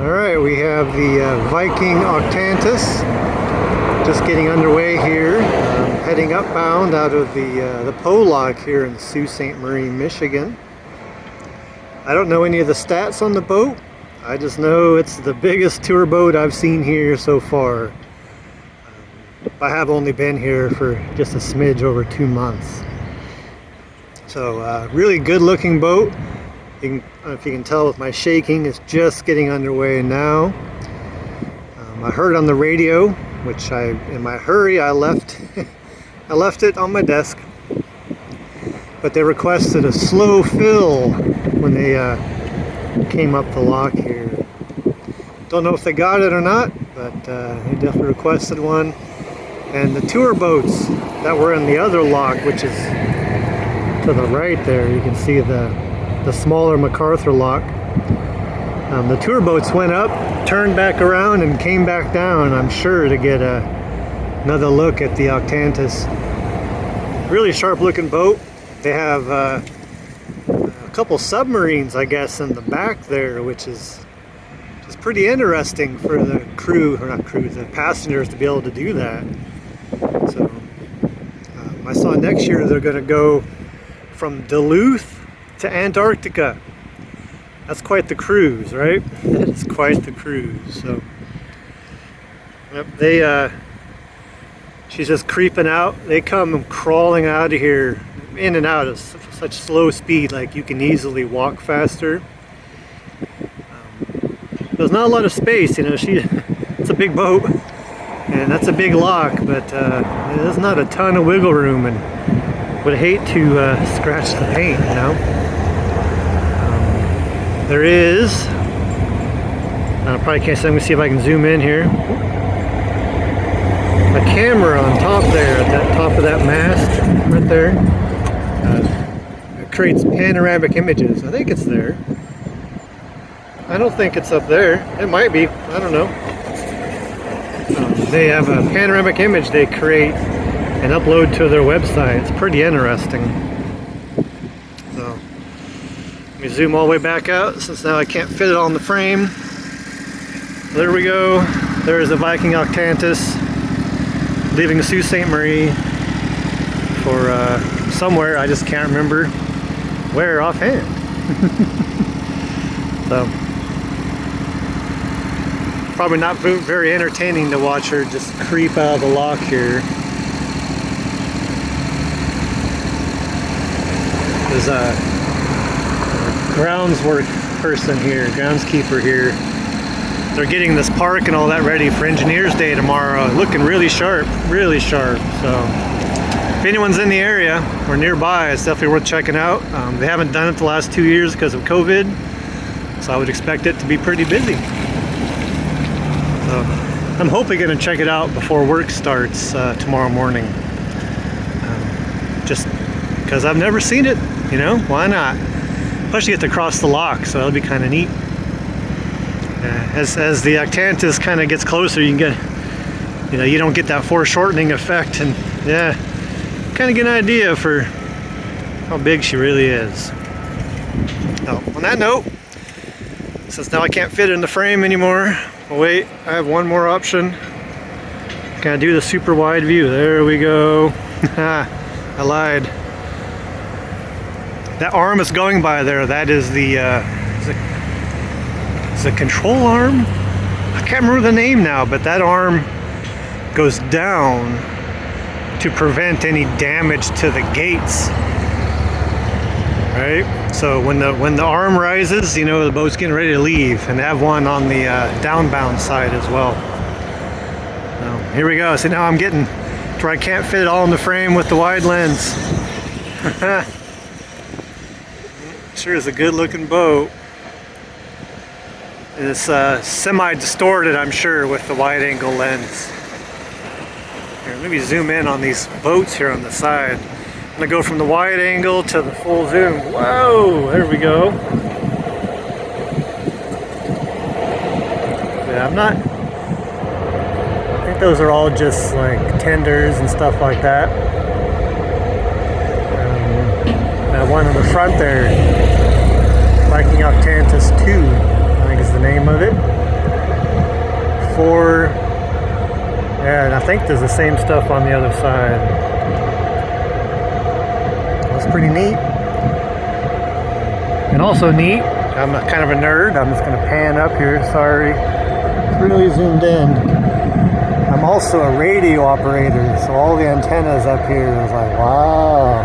Alright, we have the Viking Octantis just getting underway here, heading upbound out of the Panoramic Lock here in Sault Sainte, Michigan. I don't know any of the stats on the boat. I just know it's the biggest tour boat I've seen here so far. I have only been here for just a smidge over 2 months. So really good looking boat. I don't know if you can tell with my shaking, it's just getting underway now. I heard on the radio, which in my hurry I left I left it on my desk, but they requested a slow fill when they came up the lock here. Don't know if they got it or not, but they definitely requested one. And the tour boats that were in the other lock, which is to the right there, you can see the smaller Macarthur Lock. The tour boats went up, turned back around, and came back down, I'm sure, to get another look at the Octantis. Really sharp looking boat. They have a couple submarines, I guess, in the back there, which is pretty interesting for the crew, or not crew, the passengers to be able to do that. So I saw next year they're going to go from Duluth to Antarctica. That's quite the cruise, right? It's quite the cruise. So yep, she's just creeping out. They come crawling out of here, in and out of such slow speed, like you can easily walk faster. There's not a lot of space, you know. It's a big boat, and that's a big lock, but there's not a ton of wiggle room, and would hate to scratch the paint, you know. There is, I probably can't see, I'm going to see if I can zoom in here, a camera on top there, at that top of that mast, right there. It creates panoramic images. I think it's there. I don't think it's up there. It might be, I don't know. They have a panoramic image they create and upload to their website. It's pretty interesting. So let me zoom all the way back out, since now I can't fit it on the frame. There we go. There's a Viking Octantis leaving Sault Sainte Marie for somewhere. I just can't remember where offhand. So probably not very entertaining to watch her just creep out of the lock here. There's a groundswork person here, groundskeeper here. They're getting this park and all that ready for Engineers Day tomorrow. Looking really sharp, really sharp. So if anyone's in the area or nearby, it's definitely worth checking out. They haven't done it the last 2 years because of COVID, so I would expect it to be pretty busy. So I'm hopefully going to check it out before work starts tomorrow morning. Just because I've never seen it, you know, why not? Plus you get to cross the lock, so that'll be kind of neat. As the Octantis kind of gets closer, you can get, you know, you don't get that foreshortening effect, and yeah, kind of get an idea for how big she really is. Now, on that note, since now I can't fit it in the frame anymore, oh wait, I have one more option. Can I do the super wide view? There we go. I lied. That arm is going by there, that is the control arm? I can't remember the name now, but that arm goes down to prevent any damage to the gates. Right? So when the arm rises, you know the boat's getting ready to leave, and they have one on the downbound side as well. So here we go. So now I'm getting to where I can't fit it all in the frame with the wide lens. Sure is a good looking boat. It's semi-distorted, I'm sure, with the wide angle lens. Here, let me zoom in on these boats here on the side. I'm gonna go from the wide angle to the full zoom. Whoa, there we go. Yeah, I think those are all just like tenders and stuff like that. That one in the front there, Viking Octantis 2, I think is the name of it. before. Yeah, and I think there's the same stuff on the other side. That's pretty neat. And also neat, I'm kind of a nerd. I'm just going to pan up here. Sorry. It's really zoomed in. I'm also a radio operator, so all the antennas up here is like, wow.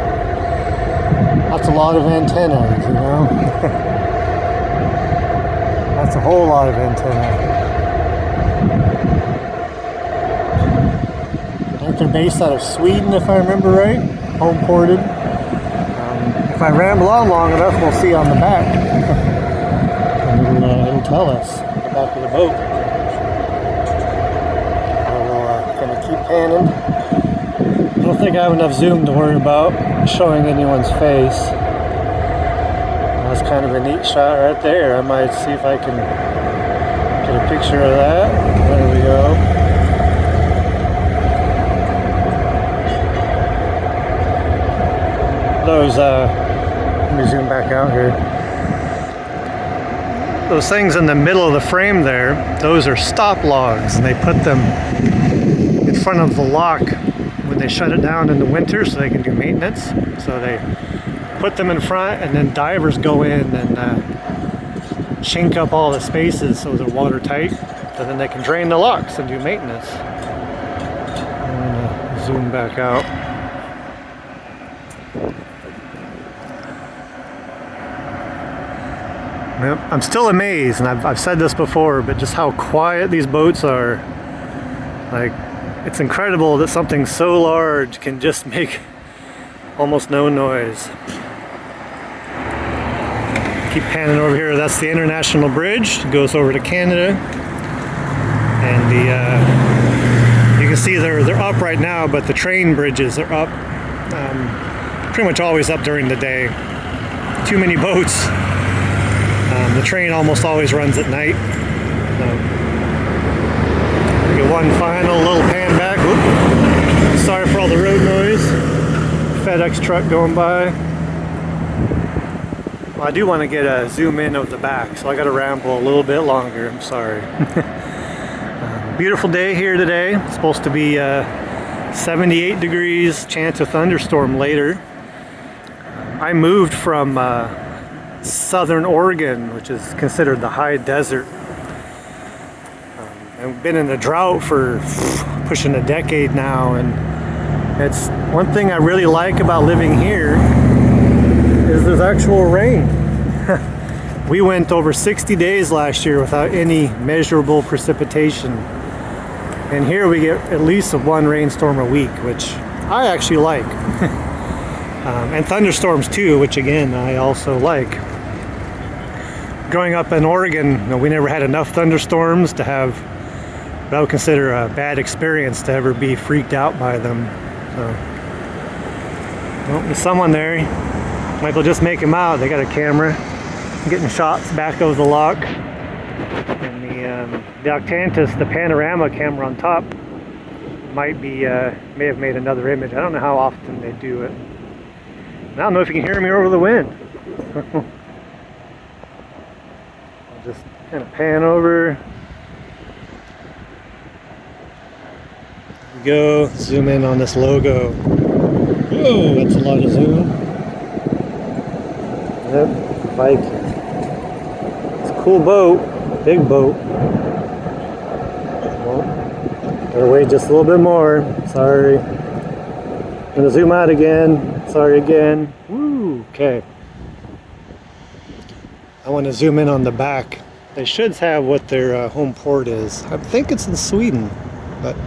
That's a lot of antennas, you know? That's a whole lot of antenna. I think they're based out of Sweden, if I remember right. Home ported. If I ramble on long enough, we'll see on the back. And it'll tell us on the back of the boat. I'm going to keep panning. I don't think I have enough zoom to worry about showing anyone's face. That's kind of a neat shot right there. I might see if I can get a picture of that. There we go. Those, let me zoom back out here. Those things in the middle of the frame there, those are stop logs, and they put them in front of the lock when they shut it down in the winter so they can do maintenance. So they put them in front, and then divers go in and chink up all the spaces so they're watertight, so then they can drain the locks and do maintenance. I'm gonna zoom back out. Yep. I'm still amazed, and I've said this before, but just how quiet these boats are. Like, it's incredible that something so large can just make almost no noise. Keep panning over here. That's the International Bridge. It goes over to Canada, and you can see they're up right now, but the train bridges are up. Pretty much always up during the day. Too many boats. The train almost always runs at night. Get one final little pan back. Whoop. Sorry for all the road noise. FedEx truck going by. Well, I do want to get a zoom in of the back, so I got to ramble a little bit longer. I'm sorry. Beautiful day here today. It's supposed to be 78 degrees, chance of thunderstorm later. I moved from southern Oregon, which is considered the high desert. I've been in a drought for pushing a decade now, and it's one thing I really like about living here is there's actual rain. We went over 60 days last year without any measurable precipitation, and here we get at least one rainstorm a week, which I actually like. And thunderstorms too, which again I also like. Growing up in Oregon, we never had enough thunderstorms to have what I would consider a bad experience to ever be freaked out by them. So, well, there's someone there. Might as well just make him out. They got a camera. I'm getting shots back of the lock. And the Octantis, the panorama camera on top, may have made another image. I don't know how often they do it. I don't know if you can hear me over the wind. I'll just kind of pan over. There we go. Zoom in on this logo. Whoa, that's a lot of zoom. Yep, Viking. It's a cool boat. Big boat. Well, gotta wait just a little bit more. Sorry. I'm gonna zoom out again. Sorry again. Woo, okay. I want to zoom in on the back. They should have what their home port is. I think it's in Sweden, but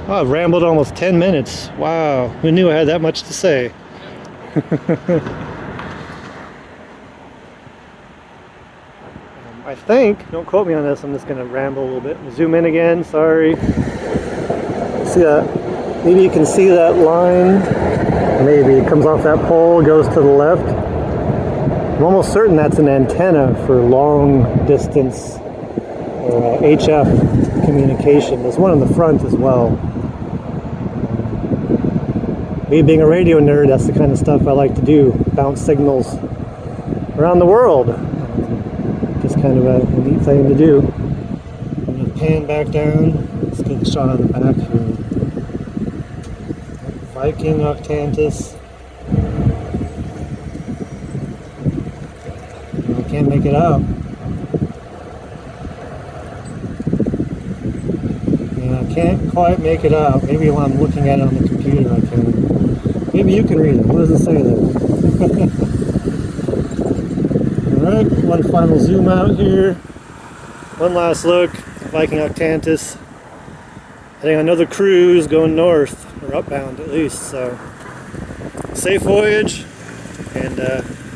oh, I've rambled almost 10 minutes. Wow, who knew I had that much to say? I think, don't quote me on this, I'm just going to ramble a little bit. Zoom in again, sorry. See that? Maybe you can see that line. Maybe it comes off that pole, goes to the left. I'm almost certain that's an antenna for long distance or HF communication. There's one in the front as well. Me being a radio nerd, that's the kind of stuff I like to do. Bounce signals around the world. Just kind of a neat thing to do. I'm going to pan back down. Let's get a shot on the back here. Viking Octantis. I can't make it out. Yeah, I can't quite make it out. Maybe when I'm looking at it on the computer I can. Maybe you can read it. What does it say there? Alright, one final zoom out here. One last look. Viking Octantis. Heading on another cruise going north, or upbound at least. So, safe voyage, and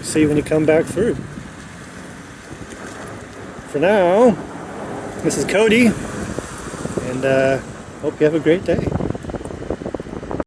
see you when you come back through. For now, this is Cody, and hope you have a great day.